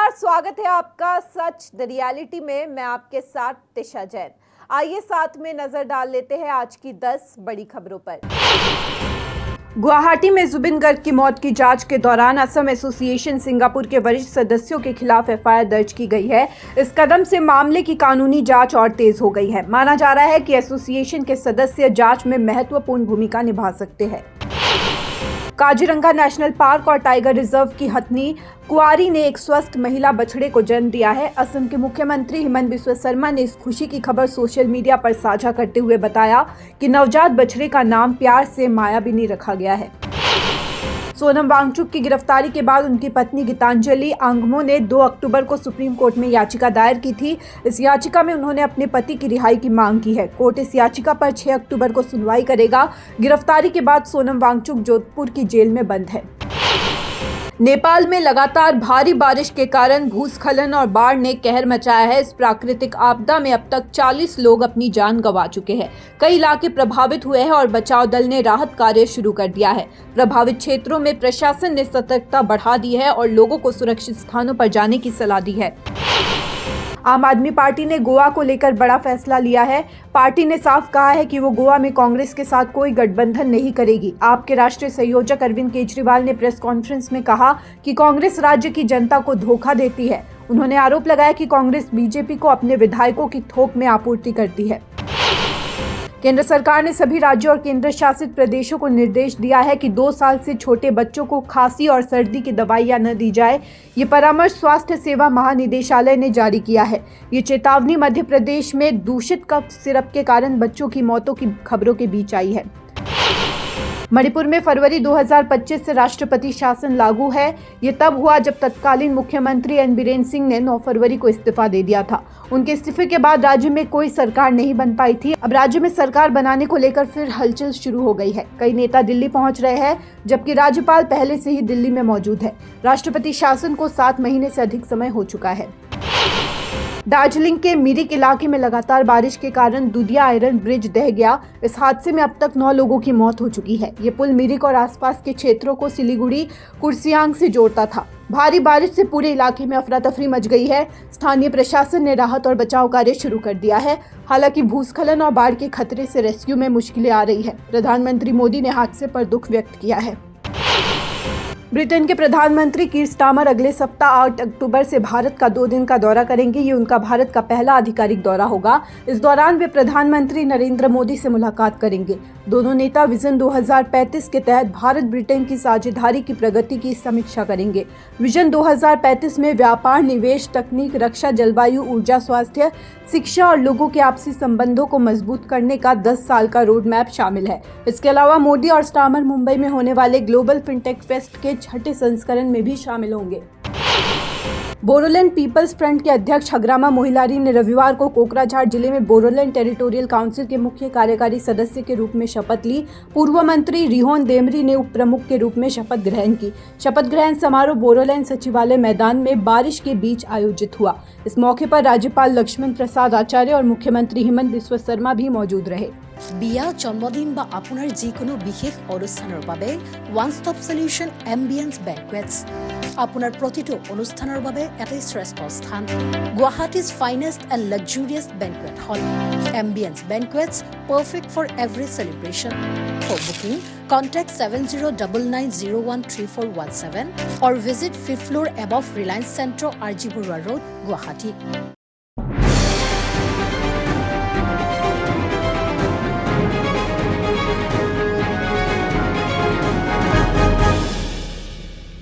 नमस्कार, स्वागत है आपका सच द रियलिटी में। मैं आपके साथ तिशा जैन। आइए साथ में नजर डाल लेते हैं आज की 10 बड़ी खबरों पर। गुवाहाटी में जुबिन गर्ग की मौत की जांच के दौरान असम एसोसिएशन सिंगापुर के वरिष्ठ सदस्यों के खिलाफ एफआईआर दर्ज की गई है। इस कदम से मामले की कानूनी जांच और तेज हो गई है। माना जा रहा है कि एसोसिएशन के सदस्य जांच में महत्वपूर्ण भूमिका निभा सकते हैं। काजीरंगा नेशनल पार्क और टाइगर रिजर्व की हथनी कुआरी ने एक स्वस्थ महिला बछड़े को जन्म दिया है। असम के मुख्यमंत्री हिमंत बिस्वा शर्मा ने इस खुशी की खबर सोशल मीडिया पर साझा करते हुए बताया कि नवजात बछड़े का नाम प्यार से मायाबिनी रखा गया है। सोनम वांगचुक की गिरफ्तारी के बाद उनकी पत्नी गीतांजलि आंगमो ने 2 अक्टूबर को सुप्रीम कोर्ट में याचिका दायर की थी। इस याचिका में उन्होंने अपने पति की रिहाई की मांग की है। कोर्ट इस याचिका पर 6 अक्टूबर को सुनवाई करेगा। गिरफ्तारी के बाद सोनम वांगचुक जोधपुर की जेल में बंद है। नेपाल में लगातार भारी बारिश के कारण भूस्खलन और बाढ़ ने कहर मचाया है। इस प्राकृतिक आपदा में अब तक 40 लोग अपनी जान गंवा चुके हैं। कई इलाके प्रभावित हुए हैं और बचाव दल ने राहत कार्य शुरू कर दिया है। प्रभावित क्षेत्रों में प्रशासन ने सतर्कता बढ़ा दी है और लोगों को सुरक्षित स्थानों पर जाने की सलाह दी है। आम आदमी पार्टी ने गोवा को लेकर बड़ा फैसला लिया है। पार्टी ने साफ कहा है कि वो गोवा में कांग्रेस के साथ कोई गठबंधन नहीं करेगी। आप के राष्ट्रीय संयोजक अरविंद केजरीवाल ने प्रेस कॉन्फ्रेंस में कहा कि कांग्रेस राज्य की जनता को धोखा देती है। उन्होंने आरोप लगाया कि कांग्रेस बीजेपी को अपने विधायकों की थोक में आपूर्ति करती है। केंद्र सरकार ने सभी राज्यों और केंद्र शासित प्रदेशों को निर्देश दिया है कि 2 साल से छोटे बच्चों को खांसी और सर्दी की दवाइयां न दी जाए। ये परामर्श स्वास्थ्य सेवा महानिदेशालय ने जारी किया है। ये चेतावनी मध्य प्रदेश में दूषित कफ सिरप के कारण बच्चों की मौतों की खबरों के बीच आई है। मणिपुर में फरवरी 2025 से राष्ट्रपति शासन लागू है। ये तब हुआ जब तत्कालीन मुख्यमंत्री एन बीरेन सिंह ने 9 फरवरी को इस्तीफा दे दिया था। उनके इस्तीफे के बाद राज्य में कोई सरकार नहीं बन पाई थी। अब राज्य में सरकार बनाने को लेकर फिर हलचल शुरू हो गई है। कई नेता दिल्ली पहुंच रहे हैं, जबकि राज्यपाल पहले से ही दिल्ली में मौजूद है। राष्ट्रपति शासन को 7 महीने से अधिक समय हो चुका है। दार्जिलिंग के मिरिक इलाके में लगातार बारिश के कारण दुधिया आयरन ब्रिज ढह गया। इस हादसे में अब तक 9 लोगों की मौत हो चुकी है। ये पुल मिरिक और आसपास के क्षेत्रों को सिलीगुड़ी कुर्सियांग से जोड़ता था। भारी बारिश से पूरे इलाके में अफरा तफरी मच गई है। स्थानीय प्रशासन ने राहत और बचाव कार्य शुरू कर दिया है। हालांकि भूस्खलन और बाढ़ के खतरे से रेस्क्यू में मुश्किलें आ रही है। प्रधानमंत्री मोदी ने हादसे पर दुख व्यक्त किया है। ब्रिटेन के प्रधानमंत्री कीर स्टारमर अगले सप्ताह 8 अक्टूबर से भारत का 2 दिन का दौरा करेंगे। ये उनका भारत का पहला आधिकारिक दौरा होगा। इस दौरान वे प्रधानमंत्री नरेंद्र मोदी से मुलाकात करेंगे। दोनों नेता विजन 2035 के तहत भारत ब्रिटेन की साझेदारी की प्रगति की समीक्षा करेंगे। विजन 2035 में व्यापार, निवेश, तकनीक, रक्षा, जलवायु, ऊर्जा, स्वास्थ्य, शिक्षा और लोगों के आपसी संबंधों को मजबूत करने का 10 साल का रोड मैप शामिल है। इसके अलावा मोदी और स्टारमर मुंबई में होने वाले ग्लोबल फिनटेक फेस्ट के 6ठे संस्करण में भी शामिल होंगे। बोडोलैंड पीपल्स फ्रंट के अध्यक्ष हग्रामा मोहिलारी ने रविवार को कोकराझार जिले में बोडोलैंड टेरिटोरियल काउंसिल के मुख्य कार्यकारी सदस्य के रूप में शपथ ली। पूर्व मंत्री रिहोन देमरी ने उप प्रमुख के रूप में शपथ ग्रहण की। शपथ ग्रहण समारोह बोडोलैंड सचिवालय मैदान में बारिश के बीच आयोजित हुआ। इस मौके पर राज्यपाल लक्ष्मण प्रसाद आचार्य और मुख्यमंत्री हिमंत बिस्वा शर्मा भी मौजूद रहे। বিয়া জন্মদিন বা আপোনাৰ যিকোনো বিশেষ অনুষ্ঠানৰ বাবে ওয়ান ষ্টপ সলিউশন এম্বিয়েন্স বেংকুৱেটছ আপোনাৰ প্ৰতিটো অনুষ্ঠানৰ বাবে এটাই শ্ৰেষ্ঠ স্থান। গুৱাহাটীজ ফাইনেষ্ট এণ্ড লাক্সাৰিয়াছ বেংকুৱেট হল ambience বেংকুৱেটছ, perfect for every celebration. For booking, contact 7099013417 or visit 5th floor above Reliance Centro, RG Burwa Road, Guwahati.